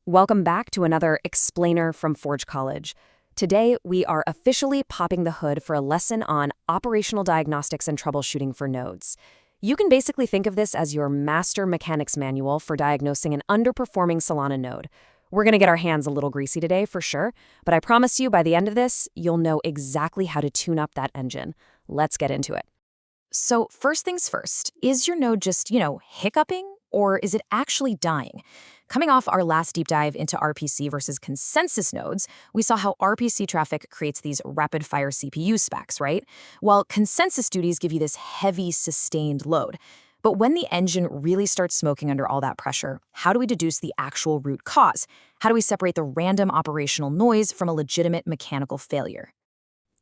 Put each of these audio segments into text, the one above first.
Welcome back to another Explainer from Forge College. Today, we are officially popping the hood for a lesson on operational diagnostics and troubleshooting for nodes. You can basically think of this as your master mechanics manual for diagnosing an underperforming Solana node. We're going to get our hands a little greasy today for sure, but I promise you by the end of this, you'll know exactly how to tune up that engine. Let's get into it. So first things first, is your node just, hiccuping, or is it actually dying? Coming off our last deep dive into RPC versus consensus nodes, we saw how RPC traffic creates these rapid-fire CPU specs, right? While consensus duties give you this heavy, sustained load. But when the engine really starts smoking under all that pressure, how do we deduce the actual root cause? How do we separate the random operational noise from a legitimate mechanical failure?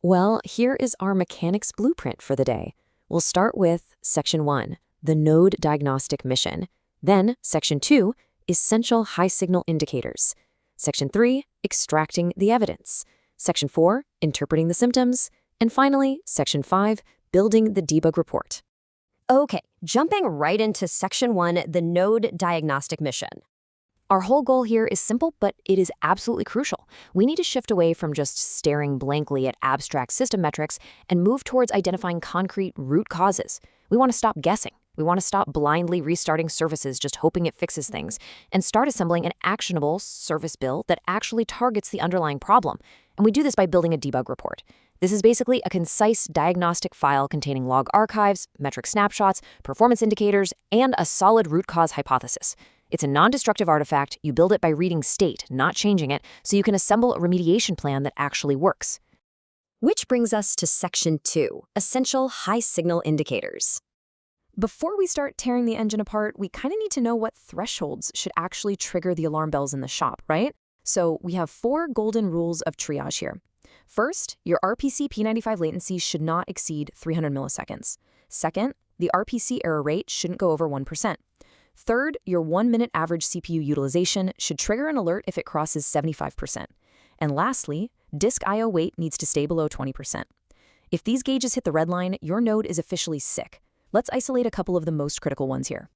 Well, here is our mechanics blueprint for the day. We'll start with Section 1, the node diagnostic mission. Then, Section 2, essential high-signal indicators. Section 3, extracting the evidence. Section 4, interpreting the symptoms. And finally, Section 5, building the debug report. Okay, jumping right into Section 1, the node diagnostic mission. Our whole goal here is simple, but it is absolutely crucial. We need to shift away from just staring blankly at abstract system metrics and move towards identifying concrete root causes. We want to stop guessing. We want to stop blindly restarting services just hoping it fixes things and start assembling an actionable service bill that actually targets the underlying problem. And we do this by building a debug report. This is basically a concise diagnostic file containing log archives, metric snapshots, performance indicators, and a solid root cause hypothesis. It's a non-destructive artifact. You build it by reading state, not changing it, so you can assemble a remediation plan that actually works. Which brings us to Section 2, essential high-signal indicators. Before we start tearing the engine apart, we kind of need to know what thresholds should actually trigger the alarm bells in the shop, right? So we have 4 golden rules of triage here. First, your RPC P95 latency should not exceed 300 milliseconds. Second, the RPC error rate shouldn't go over 1%. Third, your 1-minute average CPU utilization should trigger an alert if it crosses 75%. And lastly, disk I/O weight needs to stay below 20%. If these gauges hit the red line, your node is officially sick. Let's isolate a couple of the most critical ones here.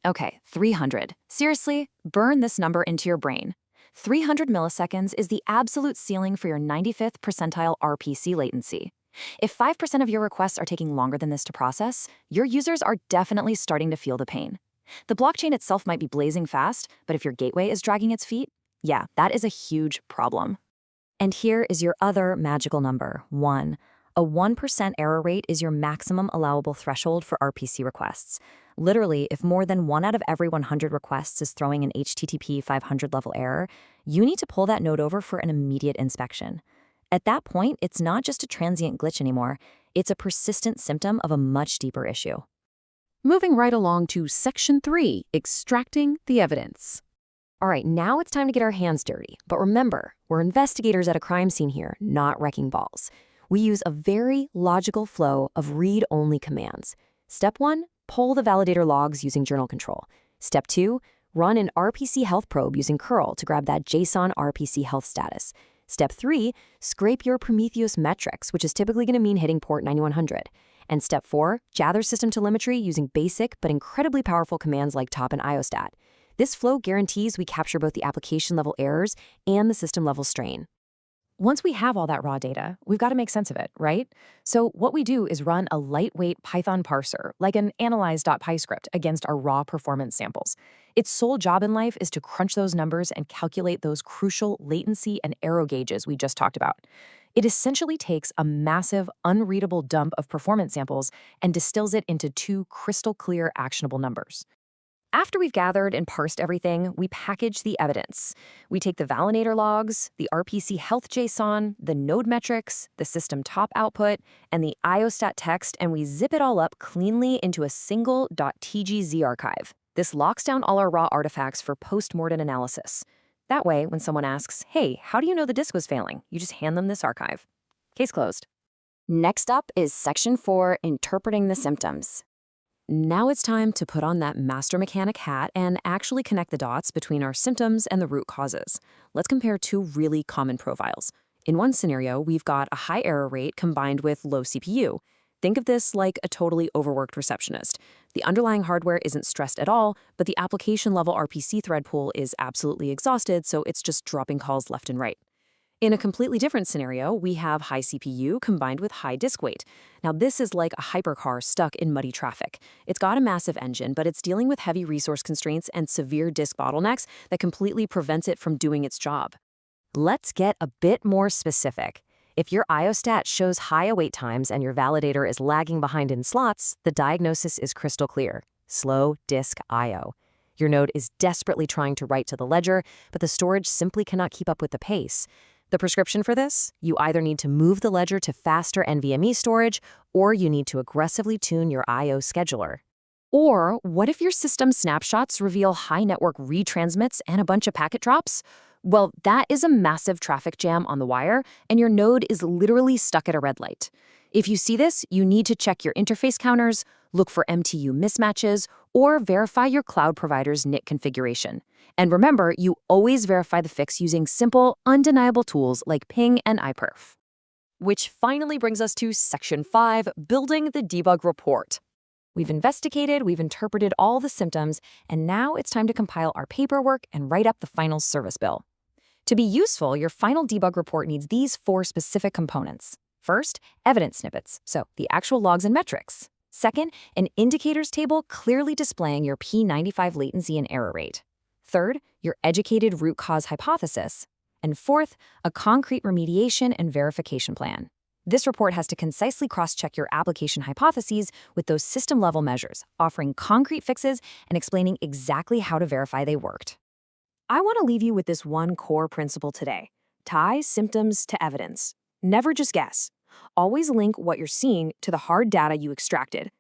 Okay, 300. Seriously, burn this number into your brain. 300 milliseconds is the absolute ceiling for your 95th percentile RPC latency. If 5% of your requests are taking longer than this to process, your users are definitely starting to feel the pain. The blockchain itself might be blazing fast, but if your gateway is dragging its feet, yeah, that is a huge problem. And here is your other magical number, 1. A 1% error rate is your maximum allowable threshold for RPC requests. Literally, if more than 1 out of every 100 requests is throwing an HTTP 500 level error, you need to pull that node over for an immediate inspection. At that point, it's not just a transient glitch anymore, it's a persistent symptom of a much deeper issue. Moving right along to Section 3, extracting the evidence. All right, now it's time to get our hands dirty. But remember, we're investigators at a crime scene here, not wrecking balls. We use a very logical flow of read-only commands. Step 1, pull the validator logs using journal control. Step 2, run an RPC health probe using curl to grab that JSON RPC health status. Step 3, scrape your Prometheus metrics, which is typically going to mean hitting port 9100. And Step 4, gather system telemetry using basic but incredibly powerful commands like top and iostat. This flow guarantees we capture both the application-level errors and the system-level strain. Once we have all that raw data, we've got to make sense of it, right? So what we do is run a lightweight Python parser, like an analyze.py script, against our raw performance samples. Its sole job in life is to crunch those numbers and calculate those crucial latency and error gauges we just talked about. It essentially takes a massive, unreadable dump of performance samples and distills it into 2 crystal clear actionable numbers. After we've gathered and parsed everything, we package the evidence. We take the validator logs, the RPC health JSON, the node metrics, the system top output, and the iostat text, and we zip it all up cleanly into a single .tgz archive. This locks down all our raw artifacts for post-mortem analysis. That way, when someone asks, hey, how do you know the disk was failing? You just hand them this archive. Case closed. Next up is Section 4, interpreting the symptoms. Now it's time to put on that master mechanic hat and actually connect the dots between our symptoms and the root causes. Let's compare 2 really common profiles. In one scenario, we've got a high error rate combined with low CPU. Think of this like a totally overworked receptionist. The underlying hardware isn't stressed at all, but the application-level RPC thread pool is absolutely exhausted, so it's just dropping calls left and right. In a completely different scenario, we have high CPU combined with high disk weight. Now, this is like a hypercar stuck in muddy traffic. It's got a massive engine, but it's dealing with heavy resource constraints and severe disk bottlenecks that completely prevents it from doing its job. Let's get a bit more specific. If your I/O stat shows high await times and your validator is lagging behind in slots, the diagnosis is crystal clear: slow disk I/O. Your node is desperately trying to write to the ledger, but the storage simply cannot keep up with the pace. The prescription for this? You either need to move the ledger to faster NVMe storage, or you need to aggressively tune your I/O scheduler. Or what if your system snapshots reveal high network retransmits and a bunch of packet drops? Well, that is a massive traffic jam on the wire, and your node is literally stuck at a red light. If you see this, you need to check your interface counters, look for MTU mismatches, or verify your cloud provider's NIC configuration. And remember, you always verify the fix using simple, undeniable tools like ping and iperf. Which finally brings us to Section 5, building the debug report. We've investigated, we've interpreted all the symptoms, and now it's time to compile our paperwork and write up the final service bill. To be useful, your final debug report needs these 4 specific components. First, evidence snippets, so the actual logs and metrics. Second, an indicators table clearly displaying your P95 latency and error rate. Third, your educated root cause hypothesis. And fourth, a concrete remediation and verification plan. This report has to concisely cross-check your application hypotheses with those system-level measures, offering concrete fixes and explaining exactly how to verify they worked. I want to leave you with this one core principle today: tie symptoms to evidence. Never just guess. Always link what you're seeing to the hard data you extracted.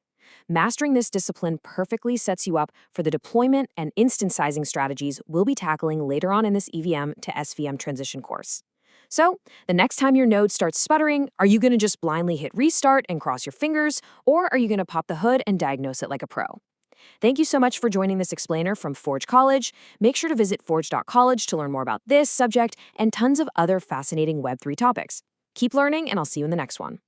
Mastering this discipline perfectly sets you up for the deployment and instancing strategies we'll be tackling later on in this EVM to SVM transition course. So, the next time your node starts sputtering, are you going to just blindly hit restart and cross your fingers, or are you going to pop the hood and diagnose it like a pro? Thank you so much for joining this explainer from Forge College. Make sure to visit forge.college to learn more about this subject and tons of other fascinating Web3 topics. Keep learning, and I'll see you in the next one.